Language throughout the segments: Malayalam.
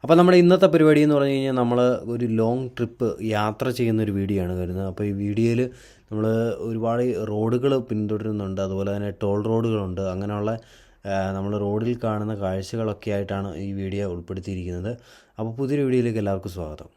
അപ്പോൾ നമ്മുടെ ഇന്നത്തെ പരിപാടി എന്ന് പറഞ്ഞു കഴിഞ്ഞാൽ നമ്മൾ ഒരു ലോങ് ട്രിപ്പ് യാത്ര ചെയ്യുന്നൊരു വീഡിയോ ആണ് വരുന്നത്. അപ്പോൾ ഈ വീഡിയോയിൽ നമ്മൾ ഒരുപാട് റോഡുകൾ പിന്തുടരുന്നുണ്ട്, അതുപോലെ തന്നെ ടോൾ റോഡുകളുണ്ട്. അങ്ങനെയുള്ള നമ്മൾ റോഡിൽ കാണുന്ന കാഴ്ചകളൊക്കെ ആയിട്ടാണ് ഈ വീഡിയോ ഉൾപ്പെടുത്തിയിരിക്കുന്നത്. അപ്പോൾ പുതിയൊരു വീഡിയോയിലേക്ക് എല്ലാവർക്കും സ്വാഗതം.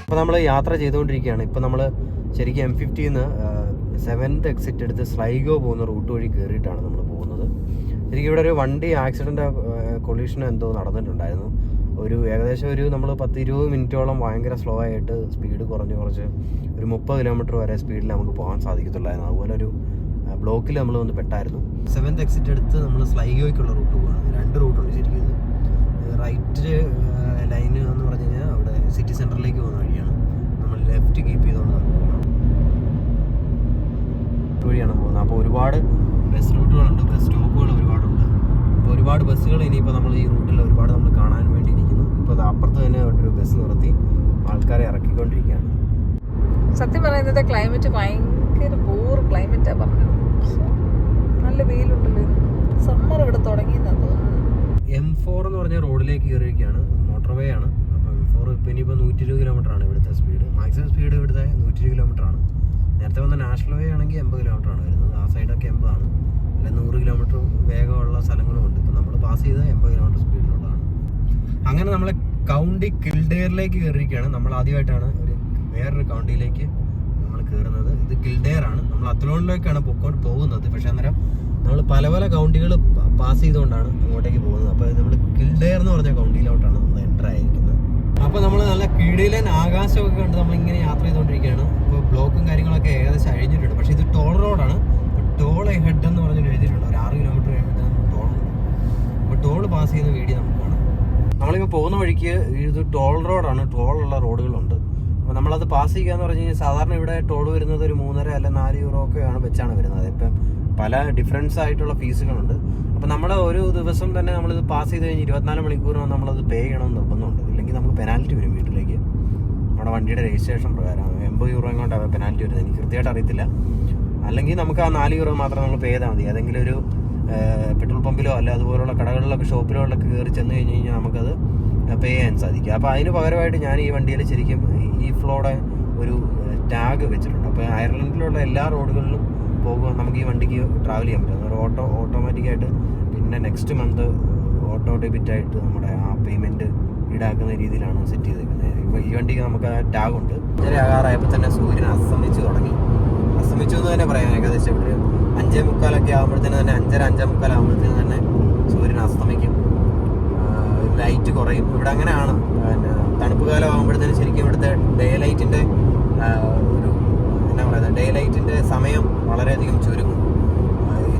അപ്പോൾ നമ്മൾ യാത്ര ചെയ്തുകൊണ്ടിരിക്കുകയാണ്. ഇപ്പോൾ നമ്മൾ ശരിക്കും M50 7th എക്സിറ്റ് എടുത്ത് സ്ലൈഗോ പോകുന്ന റൂട്ട് വഴി കയറിയിട്ടാണ് നമ്മൾ പോകുന്നത്. ശരിക്കും ഇവിടെ ഒരു വണ്ടി ആക്സിഡൻ്റ് കൊളീഷൻ എന്തോ നടന്നിട്ടുണ്ടായിരുന്നു. ഏകദേശം നമ്മൾ 10-20 മിനിറ്റോളം ഭയങ്കര സ്ലോ ആയിട്ട് സ്പീഡ് കുറച്ച് ഒരു 30 കിലോമീറ്റർ വരെ സ്പീഡിൽ നമുക്ക് പോകാൻ സാധിക്കത്തുള്ളായിരുന്നു. അതുപോലെ ഒരു ബ്ലോക്കിൽ നമ്മൾ വന്ന് പെട്ടായിരുന്നു. 7th എക്സിറ്റ് എടുത്ത് നമ്മൾ സ്ലൈഗോയ്ക്കുള്ള റൂട്ട് പോകാണ്. 2 റൂട്ടുണ്ട് ശരിക്കും. റൈറ്റ് ലൈന് എന്ന് പറഞ്ഞു കഴിഞ്ഞാൽ അവിടെ സിറ്റി സെൻറ്ററിലേക്ക് പോകുന്ന വഴിയാണ്. നമ്മൾ ലെഫ്റ്റ് കീപ്പ് ചെയ്തുകൊണ്ട് പോകണം വഴിയാണ് പോകുന്നത്. അപ്പോൾ ഒരുപാട് ബസ് റൂട്ടുകളുണ്ട്, ബസ് സ്റ്റോപ്പുകൾ ഒരുപാടുണ്ട്. അപ്പോൾ ഒരുപാട് ബസ്സുകൾ ഇനിയിപ്പോൾ നമ്മൾ ഈ റൂട്ടിൽ ഒരുപാട് നമ്മൾ കാണാൻ വേണ്ടിയിരിക്കുന്നു. ഇപ്പോൾ അത് അപ്പുറത്ത് തന്നെ ഒരു ബസ് നിർത്തി ആൾക്കാരെ ഇറക്കിക്കൊണ്ടിരിക്കുകയാണ്. സത്യം പറയുന്നത് ക്ലൈമറ്റ് ഭയങ്കര ബോർ ക്ലൈമറ്റാണ് പറഞ്ഞത്. നല്ല വെയിലുണ്ടല്ലോ. സമ്മർ ഇവിടെ തുടങ്ങിയെന്നാണ് തോന്നുന്നത്. M4 എന്ന് പറഞ്ഞ റോഡിലേക്ക് കയറിയിരിക്കുകയാണ്. മോട്ടോർവേ ആണ്. അപ്പോൾ M4 ഇപ്പോൾ ഇനിയിപ്പോൾ 120 കിലോമീറ്റർ ആണ് ഇവിടുത്തെ സ്പീഡ്. മാക്സിമം സ്പീഡ് ഇവിടുത്തെ 120 കിലോമീറ്റർ ആണ്. നേരത്തെ വന്ന നാഷണൽ വേ ആണെങ്കിൽ 80 കിലോമീറ്റർ ആണ് വരുന്നത്. ആ സൈഡൊക്കെ 80 ആണ്. അല്ല 100 കിലോമീറ്റർ വേഗമുള്ള സ്ഥലങ്ങളും ഉണ്ട്. ഇപ്പോൾ നമ്മൾ പാസ് ചെയ്ത് 80 കിലോമീറ്റർ സ്പീഡിലുള്ളതാണ്. അങ്ങനെ നമ്മളെ കൗണ്ടി കിൽഡെയറിലേക്ക് കയറിയിരിക്കുകയാണ്. നമ്മൾ ആദ്യമായിട്ടാണ് വേറൊരു കൗണ്ടിയിലേക്ക് നമ്മൾ കയറുന്നത്. ഇത് കിൽഡെയർ ആണ്. നമ്മൾ അത്ലോണിലേക്കാണ് പോകുന്നത്. പക്ഷേ അന്നേരം നമ്മൾ പല കൗണ്ടികൾ പാസ് ചെയ്തുകൊണ്ടാണ് അങ്ങോട്ടേക്ക് പോകുന്നത്. അപ്പോൾ നമ്മൾ കിൽഡെയർ എന്ന് പറഞ്ഞ കൗണ്ടിയിലോട്ടാണ് നമ്മൾ എൻ്റർ ആയിരിക്കുന്നത്. അപ്പോൾ നമ്മൾ നല്ല കിടിലൻ ആകാശമൊക്കെ കണ്ട് നമ്മളിങ്ങനെ യാത്ര ചെയ്തുകൊണ്ടിരിക്കുകയാണ്. ഇപ്പോൾ ബ്ലോക്കും കാര്യങ്ങളൊക്കെ ഏകദേശം അഴിഞ്ഞിട്ടുണ്ട്. പക്ഷേ ഇത് ടോൾ റോഡാണ്. ടോൾ ഹെഡ് എന്ന് പറഞ്ഞിട്ട് എഴുതിയിട്ടുണ്ട്. ഒരു 6 കിലോമീറ്റർ കഴിഞ്ഞിട്ട് ടോളുണ്ട്. അപ്പോൾ ടോൾ പാസ് ചെയ്യുന്ന വീഡിയോ നമുക്ക് കാണാം. നമ്മളിപ്പോൾ പോകുന്ന വഴിക്ക് ഇത് ടോൾ റോഡാണ്. ടോളുള്ള റോഡുകളുണ്ട്. അപ്പോൾ നമ്മളത് പാസ് ചെയ്യുക എന്ന് പറഞ്ഞു കഴിഞ്ഞാൽ സാധാരണ ഇവിടെ ടോൾ വരുന്നത് ഒരു 3.5 അല്ല 4 യൂറോ ഒക്കെയാണ് വെച്ചാണ് വരുന്നത്. ഇപ്പം പല ഡിഫറൻസ് ആയിട്ടുള്ള ഫീസുകളുണ്ട്. അപ്പോൾ നമ്മൾ ഒരു ദിവസം തന്നെ നമ്മളിത് പാസ് ചെയ്ത് കഴിഞ്ഞ് 24 മണിക്കൂറിന് നമ്മളത് പേ ചെയ്യണമെന്ന് നിർബന്ധമുണ്ട്. ഇല്ലെങ്കിൽ നമുക്ക് പെനാൽറ്റി വരും വീട്ടിലേക്ക്. നമ്മുടെ വണ്ടിയുടെ രജിസ്ട്രേഷൻ പ്രകാരം 80 യൂറോ എങ്ങോട്ടാണ് പെനാൽറ്റി വരുന്നത്. എനിക്ക് കൃത്യമായിട്ട് അറിയത്തില്ല. അല്ലെങ്കിൽ നമുക്ക് ആ 4 യൂറോ മാത്രം നമ്മൾ പേ ചെയ്താൽ മതി. ഏതെങ്കിലും ഒരു പെട്രോൾ പമ്പിലോ അല്ല അതുപോലുള്ള കടകളിലൊക്കെ ഷോപ്പിലൊക്കെ കയറി ചെന്ന് കഴിഞ്ഞ് കഴിഞ്ഞാൽ നമുക്കത് പേ ചെയ്യാൻ സാധിക്കും. അപ്പോൾ അതിന് പകരമായിട്ട് ഞാൻ ഈ വണ്ടിയിൽ ശരിക്കും ഈ ഫ്ലോയുടെ ഒരു ടാഗ് വെച്ചിട്ടുണ്ട്. അപ്പോൾ അയർലൻഡിലുള്ള എല്ലാ റോഡുകളിലും പോകുമ്പോൾ നമുക്ക് ഈ വണ്ടിക്ക് ട്രാവൽ ചെയ്യാൻ പറ്റും. ഒരു ഓട്ടോമാറ്റിക്കായിട്ട് പിന്നെ നെക്സ്റ്റ് മന്ത് ഓട്ടോ ഡെബിറ്റായിട്ട് നമ്മുടെ ആ പേയ്മെൻറ്റ് ഈടാക്കുന്ന രീതിയിലാണ് സെറ്റ് ചെയ്തേക്കുന്നത്. ഇപ്പോൾ ഈ വണ്ടിക്ക് നമുക്ക് ആ ടാഗുണ്ട്. 5:30 തന്നെ സൂര്യൻ അസ്തമിച്ചു തുടങ്ങി. അസ്തമിച്ചു എന്ന് തന്നെ പറയാം. ഏകദേശം ഒരു 5:45 ആകുമ്പോഴത്തേന് തന്നെ 5:30-5:45 ആകുമ്പോഴത്തേന് തന്നെ സൂര്യൻ അസ്തമിക്കും. ലൈറ്റ് കുറയും. ഇവിടെ അങ്ങനെയാണ്. പിന്നെ തണുപ്പ് കാലം ആകുമ്പോഴത്തേന് ശരിക്കും ഇവിടുത്തെ ഡേ ലൈറ്റിൻ്റെ സമയം വളരെയധികം ചുരുങ്ങും.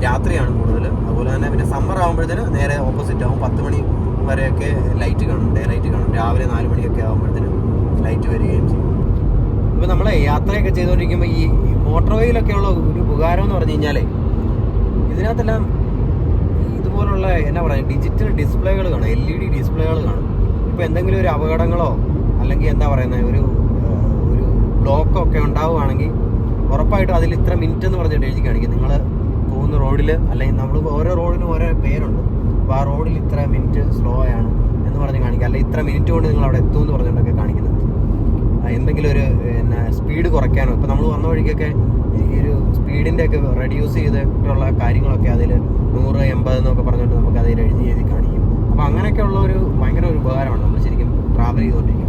രാത്രിയാണ് കൂടുതൽ. അതുപോലെ തന്നെ പിന്നെ സമ്മർ ആകുമ്പോഴത്തേന് നേരെ ഓപ്പോസിറ്റ് ആകും. 10 മണി വരെയൊക്കെ ലൈറ്റ് കാണും, ഡേ ലൈറ്റ് കാണും. രാവിലെ 4 മണിയൊക്കെ ആകുമ്പോഴത്തേന് ലൈറ്റ് വരികയും ചെയ്യും. ഇപ്പോൾ നമ്മൾ യാത്രയൊക്കെ ചെയ്തുകൊണ്ടിരിക്കുമ്പോൾ ഈ മോട്ടോർവേയിലൊക്കെയുള്ള ഒരു ഉപകാരം എന്ന് പറഞ്ഞു കഴിഞ്ഞാൽ ഇതിനകത്തെല്ലാം ഇതുപോലുള്ള ഡിജിറ്റൽ ഡിസ്പ്ലേകൾ കാണും, LED ഡിസ്പ്ലേകൾ കാണും. ഇപ്പോൾ എന്തെങ്കിലും ഒരു അപകടങ്ങളോ അല്ലെങ്കിൽ ഒരു ബ്ലോക്കൊക്കെ ഉണ്ടാവുകയാണെങ്കിൽ ഉറപ്പായിട്ടും അതിൽ ഇത്ര മിനിറ്റ് എന്ന് പറഞ്ഞിട്ട് എഴുതി കാണിക്കും. നിങ്ങൾ പോകുന്ന റോഡിൽ അല്ലെങ്കിൽ നമ്മൾ ഓരോ റോഡിനും ഓരോ പേരുണ്ട്. അപ്പോൾ ആ റോഡിൽ ഇത്ര മിനിറ്റ് സ്ലോ ആണ് എന്ന് പറഞ്ഞ് കാണിക്കുക. അല്ലെങ്കിൽ ഇത്ര മിനിറ്റ് കൊണ്ട് നിങ്ങൾ അവിടെ എത്തും എന്ന് പറഞ്ഞിട്ടൊക്കെ കാണിക്കുന്നത്. എന്തെങ്കിലും ഒരു സ്പീഡ് കുറയ്ക്കാനോ ഇപ്പോൾ നമ്മൾ വന്ന വഴിക്കൊക്കെ ഈ ഒരു സ്പീഡിൻ്റെ ഒക്കെ റെഡ്യൂസ് ചെയ്തിട്ടുള്ള കാര്യങ്ങളൊക്കെ അതിൽ 100, 80 എന്നൊക്കെ പറഞ്ഞിട്ട് നമുക്ക് അതിൽ എഴുതി കാണിക്കും. അപ്പോൾ അങ്ങനെയൊക്കെയുള്ള ഭയങ്കര ഒരു ഉപകാരമാണ് നമ്മൾ ശരിക്കും ട്രാവൽ ചെയ്തുകൊണ്ടിരിക്കുമ്പോൾ.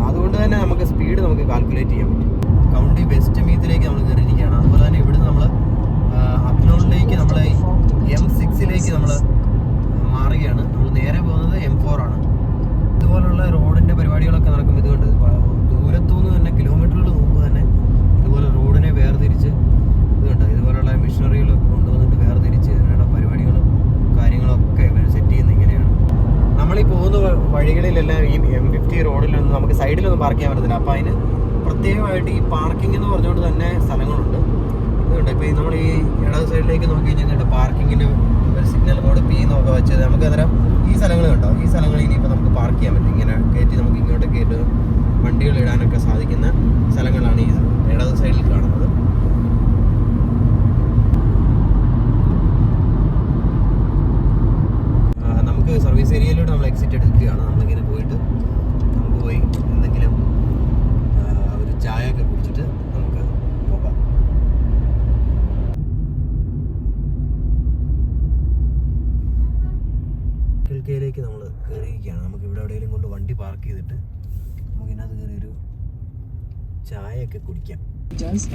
അതുകൊണ്ട് തന്നെ നമുക്ക് സ്പീഡ് നമുക്ക് കാൽക്കുലേറ്റ് ചെയ്യാൻ പറ്റും. കൗണ്ടി വെസ്റ്റ് മീത്തിലേക്ക് നമ്മൾ കയറിയിരിക്കുകയാണ്. അതുപോലെ തന്നെ ഇവിടുന്ന് നമ്മൾ അപ്നോളിലേക്ക് നമ്മൾ M6 നമ്മൾ മാറുകയാണ്. നമ്മൾ നേരെ പോകുന്നത് M4 ആണ്. ഇതുപോലുള്ള റോഡിൻ്റെ പരിപാടികളൊക്കെ നടക്കും. ഇതുകൊണ്ട് ദൂരത്തുനിന്ന് തന്നെ കിലോമീറ്ററുകൾ മുമ്പ് തന്നെ ഇതുപോലെ റോഡിനെ വേർതിരിച്ച് ഇതുപോലുള്ള മെഷീനറികൾ കൊണ്ടുവന്നിട്ട് വേർതിരിച്ച് ഇതിനുള്ള പരിപാടികളും കാര്യങ്ങളൊക്കെ സെറ്റ് ചെയ്യുന്നത് ഇങ്ങനെയാണ്. നമ്മളീ പോകുന്ന വഴികളിലെല്ലാം ഈ M50 റോഡിലൊന്നും നമുക്ക് സൈഡിലൊന്നും പാർക്ക് ചെയ്യാൻ പറ്റത്തില്ല. അപ്പോൾ അതിന് പ്രത്യേകമായിട്ട് ഈ പാർക്കിംഗ് എന്ന് പറഞ്ഞുകൊണ്ട് തന്നെ സ്ഥലങ്ങളുണ്ട്. ഇതുണ്ട്. ഇപ്പോൾ നമ്മൾ ഈ ഇടത് സൈഡിലേക്ക് നോക്കി കഴിഞ്ഞിട്ട് പാർക്കിങ്ങിന് സിഗ്നൽ ബോർഡ് പി എന്നൊക്കെ വെച്ചത് നമുക്ക് അന്നേരം ഈ സ്ഥലങ്ങൾ കണ്ടോ, ഈ സ്ഥലങ്ങളിൽ ഇനിയിപ്പോൾ നമുക്ക് പാർക്ക് ചെയ്യാൻ പറ്റും. ഇങ്ങനെ കയറ്റി നമുക്ക് ഇങ്ങോട്ട് കയറ്റി വണ്ടികൾ ഇടാനൊക്കെ സാധിക്കുന്ന സ്ഥലങ്ങളാണ് ഈ ഇടത് സൈഡിൽ കാണുന്നത്. നമുക്ക് സർവീസ് ഏരിയയിലൂടെ നമ്മൾ എക്സിറ്റ് എടുക്കുകയാണ്. നമ്മളിങ്ങനെ പോയിട്ട് നമുക്ക് പോയി എന്തെങ്കിലും ഒരു ചായ ഒക്കെ കുടിച്ചിട്ട് നമുക്ക് പോകാം. കിൽക്കയിലേക്ക് നമ്മൾ കയറിയിരിക്കുകയാണ്. നമുക്ക് ഇവിടെ എവിടെയെങ്കിലും കൊണ്ട് വണ്ടി പാർക്ക് ചെയ്തിട്ട് നമുക്കിതിനകത്ത് കയറി ഒരു ചായയൊക്കെ കുടിക്കാം.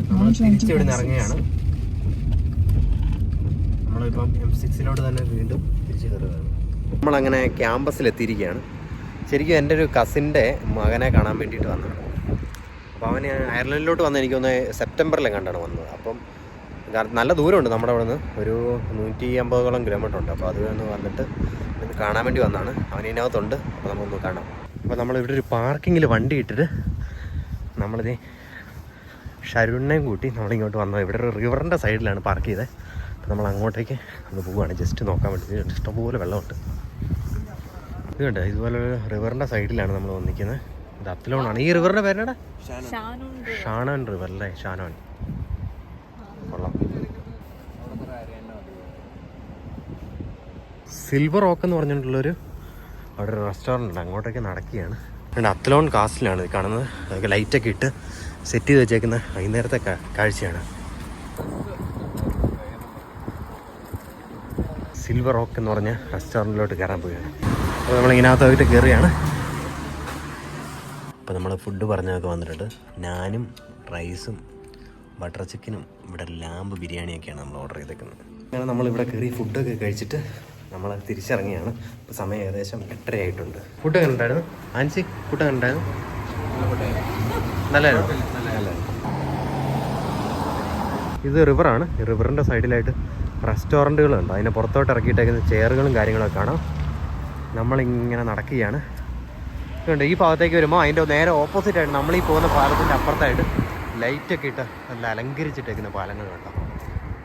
നമ്മൾ തിരിച്ചിവിടെ നിന്ന് ഇറങ്ങുകയാണ്. നമ്മളിപ്പം M6 തന്നെ വീണ്ടും തിരിച്ച് കയറുകയാണ്. നമ്മളങ്ങനെ ക്യാമ്പസിലെത്തിയിരിക്കുകയാണ്. ശരിക്കും എൻ്റെ ഒരു കസിൻ്റെ മകനെ കാണാൻ വേണ്ടിയിട്ട് വന്നതാണ്. അപ്പോൾ അവന് അയർലൻഡിലോട്ട് വന്ന് എനിക്കൊന്ന് സെപ്റ്റംബറിലും കണ്ടാണ് വന്നത്. അപ്പം നല്ല ദൂരമുണ്ട് നമ്മുടെ അവിടെ നിന്ന്, ഒരു 150 കിലോമീറ്റർ ഉണ്ട്. അപ്പോൾ അത് വന്നിട്ട് ഇത് കാണാൻ വേണ്ടി വന്നതാണ്. അവൻ ഇതിനകത്തുണ്ട്. അപ്പോൾ നമുക്കൊന്ന് കാണാം. അപ്പോൾ നമ്മളിവിടെ ഒരു പാർക്കിങ്ങിൽ വണ്ടി ഇട്ടിട്ട് നമ്മളിത് ഷരുണിനെയും കൂട്ടി നമ്മളിങ്ങോട്ട് വന്നത്. ഇവിടെ ഒരു റിവറിൻ്റെ സൈഡിലാണ് പാർക്ക് ചെയ്തത്. അപ്പോൾ നമ്മൾ അങ്ങോട്ടേക്ക് ഒന്ന് പോവുകയാണ്, ജസ്റ്റ് നോക്കാൻ വേണ്ടി. ഇഷ്ടംപോലെ വെള്ളമുണ്ട്. ഇത് കണ്ടോ, ഇതുപോലെ ഒരു റിവറിൻ്റെ സൈഡിലാണ് നമ്മൾ വന്നിരിക്കുന്നത്. ഇത് അത്ലോണാണ്. ഈ റിവറിൻ്റെ പേരാണ് ഷാനോൻ റിവർ അല്ലേ? ഷാനോൻ. കൊള്ളാം. സിൽവർ റോക്ക് എന്ന് പറഞ്ഞിട്ടുള്ളൊരു അവിടെ ഒരു റെസ്റ്റോറൻ്റ് ഉണ്ട്. അങ്ങോട്ടേക്ക് നടക്കുകയാണ്. രണ്ട് അത്ലോൺ കാസ്റ്റിലാണ് ഇത് കാണുന്നത്. അതൊക്കെ ലൈറ്റൊക്കെ ഇട്ട് സെറ്റ് ചെയ്ത് വെച്ചേക്കുന്ന വൈകുന്നേരത്തെ കാഴ്ചയാണ്. സിൽവർ റോക്ക് എന്ന് പറഞ്ഞ റെസ്റ്റോറൻറ്റിലോട്ട് കയറാൻ പോവുകയാണ്. അപ്പോൾ നമ്മളിതിനകത്തായിട്ട് കയറുകയാണ്. അപ്പോൾ നമ്മൾ ഫുഡ് പറഞ്ഞതൊക്കെ വന്നിട്ടുണ്ട്. നാനും റൈസും ബട്ടർ ചിക്കനും ഇവിടെ ലാമ്പ് ബിരിയാണിയൊക്കെയാണ് നമ്മൾ ഓർഡർ ചെയ്തേക്കുന്നത്. അങ്ങനെ നമ്മളിവിടെ കയറി ഫുഡൊക്കെ കഴിച്ചിട്ട് നമ്മൾ തിരിച്ചിറങ്ങിയാണ്. ഇപ്പോൾ സമയം ഏകദേശം 8:30 ആയിട്ടുണ്ട്. ഫുഡ് എങ്ങനെ ഉണ്ടായിരുന്നു ആൻസി? ഫുഡ് എങ്ങനെ ഉണ്ടായിരുന്നു? നല്ലതായിരുന്നു. ഇത് റിവറാണ്. ഈ റിവറിൻ്റെ സൈഡിലായിട്ട് റെസ്റ്റോറൻറ്റുകളുണ്ട്. അതിനെ പുറത്തോട്ട് ഇറക്കിയിട്ടേക്കുന്ന ചെയറുകളും കാര്യങ്ങളൊക്കെ കാണാം. നമ്മളിങ്ങനെ നടക്കുകയാണ്. ഇതുണ്ട്, ഈ ഭാഗത്തേക്ക് വരുമ്പോൾ അതിൻ്റെ നേരെ ഓപ്പോസിറ്റായിട്ട് നമ്മളീ പോകുന്ന പാലത്തിൻ്റെ അപ്പുറത്തായിട്ട് ലൈറ്റൊക്കെ ഇട്ട് നല്ല അലങ്കരിച്ചിട്ടേക്കുന്ന പാലങ്ങൾ കണ്ടോ.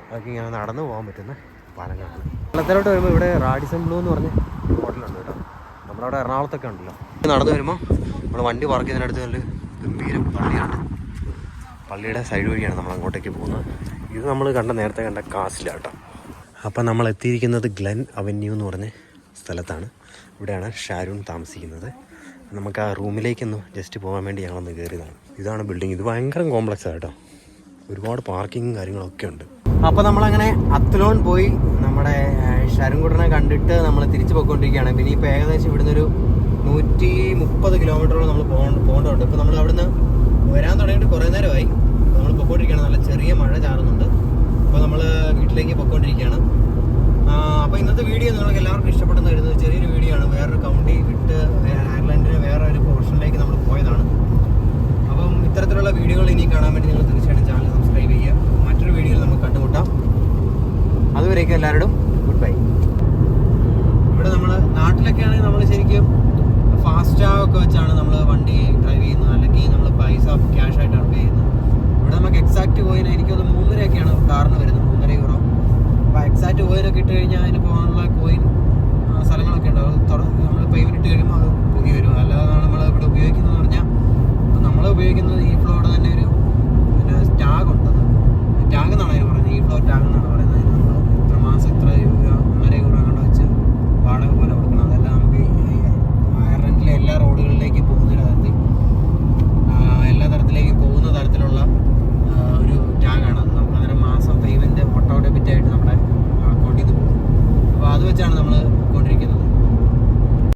അതൊക്കെ ഇങ്ങനെ നടന്നു പോകാൻ പറ്റുന്ന പാലങ്ങളാണ്. വെള്ളത്തിലോട്ട് വരുമ്പോൾ ഇവിടെ റാഡിസൺ ബ്ലൂ എന്ന് പറഞ്ഞ ഹോട്ടലുണ്ട് കേട്ടോ. നമ്മളവിടെ എറണാകുളത്തൊക്കെ ഉണ്ടല്ലോ. നടന്നു വരുമ്പോൾ നമ്മൾ വണ്ടി പാർക്ക് ചെയ്തതിനടുത്ത് നല്ല ഗംഭീര പള്ളിയാണ്. പള്ളിയുടെ സൈഡ് വഴിയാണ് നമ്മൾ അങ്ങോട്ടേക്ക് പോകുന്നത്. ഇത് നമ്മൾ നേരത്തെ കണ്ട കാസിലാട്ടോ. അപ്പം നമ്മൾ എത്തിയിരിക്കുന്നത് ഗ്ലെൻ അവന്യൂ എന്ന് പറഞ്ഞ സ്ഥലത്താണ്. ഇവിടെയാണ് ഷാരൂൺ താമസിക്കുന്നത്. നമുക്ക് ആ റൂമിലേക്കൊന്ന് ജസ്റ്റ് പോകാൻ വേണ്ടി ഞങ്ങളൊന്ന് കയറിയതാണ്. ഇതാണ് ബിൽഡിംഗ്. ഇത് ഭയങ്കര കോംപ്ലക്സാണ് കേട്ടോ. ഒരുപാട് പാർക്കിങ്ങും കാര്യങ്ങളൊക്കെ ഉണ്ട്. അപ്പോൾ നമ്മളങ്ങനെ അത്ലോൺ പോയി നമ്മുടെ ഷരുൺകുട്ടനെ കണ്ടിട്ട് നമ്മൾ തിരിച്ചു പോയിക്കൊണ്ടിരിക്കുകയാണ്. പിന്നെ ഇപ്പോൾ ഏകദേശം ഇവിടുന്ന് ഒരു 130 കിലോമീറ്ററോളം നമ്മൾ പോകേണ്ടതുണ്ട്. ഇപ്പോൾ നമ്മൾ അവിടുന്ന് വരാൻ തുടങ്ങിയിട്ട് കുറേ നേരമായി. നമ്മൾ പൊയ്ക്കൊണ്ടിരിക്കുകയാണ്. നല്ല ചെറിയ മഴ ചാറുന്നുണ്ട്. അപ്പോൾ നമ്മൾ വീട്ടിലേക്ക് പൊയ്ക്കൊണ്ടിരിക്കുകയാണ്. അപ്പോൾ ഇന്നത്തെ വീഡിയോ നിങ്ങൾക്ക് എല്ലാവർക്കും ഇഷ്ടപ്പെടുന്ന വരുന്നത് ചെറിയൊരു വീഡിയോ ആണ്. വേറൊരു കൗണ്ടി വിട്ട് അയർലൻഡിന് വേറെ ഒരു പോർഷനിലേക്ക് നമ്മൾ പോയതാണ്. അപ്പം ഇത്തരത്തിലുള്ള വീഡിയോകൾ ഇനി കാണാൻ വേണ്ടി നിങ്ങൾ തീർച്ചയായിട്ടും ചാനൽ സബ്സ്ക്രൈബ് ചെയ്യുക. മറ്റൊരു വീഡിയോയിൽ നമുക്ക് കണ്ടുമുട്ടാം. അതുവരേക്കും എല്ലാവരോടും ഗുഡ് ബൈ. ഇവിടെ നമ്മൾ നാട്ടിലൊക്കെ ആണെങ്കിൽ നമ്മൾ ശരിക്കും ഫാസ്റ്റാഗൊക്കെ വെച്ചാണ് നമ്മൾ വണ്ടി ഡ്രൈവ് ചെയ്യുന്നത്, അല്ലെങ്കിൽ നമ്മൾ പൈസ ക്യാഷ് ആയിട്ടാണ് പേ ചെയ്യുന്നത്. ഇവിടെ നമുക്ക് എക്സാക്റ്റ് കോയിൻ എനിക്കൊന്ന് 3.5 കാറിന് വരുന്നത്, €3.5. അപ്പോൾ എക്സാക്റ്റ് കോയിനൊക്കെ ഇട്ട് കഴിഞ്ഞാൽ അതിന് പോകാനുള്ള കോയിൻ